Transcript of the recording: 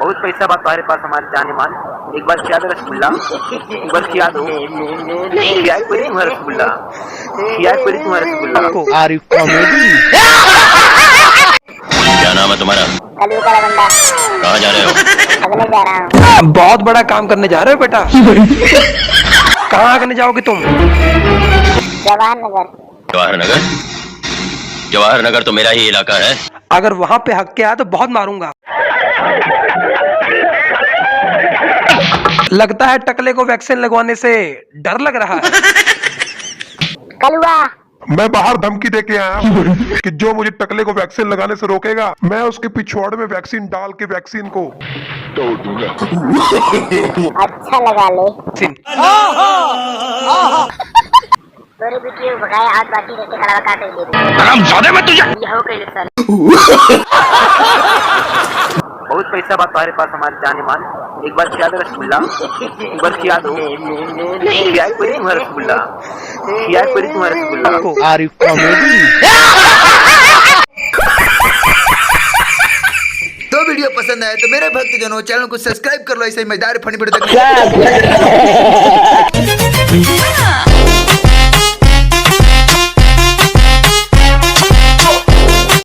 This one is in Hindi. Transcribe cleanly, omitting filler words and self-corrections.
बहुत पैसा बात तुम्हारे पास हमारे जाने मान। एक बार खिया दो रसगुल्ला, एक बार खिया दो। खिया कोई तुम्हारा रसगुल्ला, खिया कोई तुम्हारा रसगुल्ला। Are you comedy? क्या नाम है तुम्हारा? कलू का बंदा। कहाँ जा रहे हो? अगले जा रहा हूँ। बहुत बड़ा काम करने जा रहे हो बेटा। कहाँ करने जाओगे तुम? जवाहर नगर। जवाहर नगर? जवाहर नगर तो मेरा ही इलाका है। अगर वहाँ पे हक के आया तो बहुत मारूंगा। लगता है टकले को वैक्सीन लगवाने से डर लग रहा है। कलुआ। मैं बाहर धमकी दे के आया हूँ कि जो मुझे टकले को वैक्सीन लगाने से रोकेगा, मैं उसके पिछवाड़े में वैक्सीन डाल के वैक्सीन को तोड़ दूंगा। अच्छा लगा ले। तोरे बेटी को भगाया आज बाकी रहते कलवा काटे दे। हम ज्यादा मत तुझे। ये हो कहीं सर। बहुत पैसा बात तुम्हारे पास हमारे जाने मान। एक बार खिया दो रसगुल्ला, एक बार खिया दो। खिया कोई तुम्हारा रसगुल्ला, खिया कोई तुम्हारा रसगुल्ला। Are you comedy? तो वीडियो पसंद आए तो मेरे भक्तजनों चैनल को सब्सक्राइब कर लो। ऐसे ही मजेदार फनी वीडियो देखने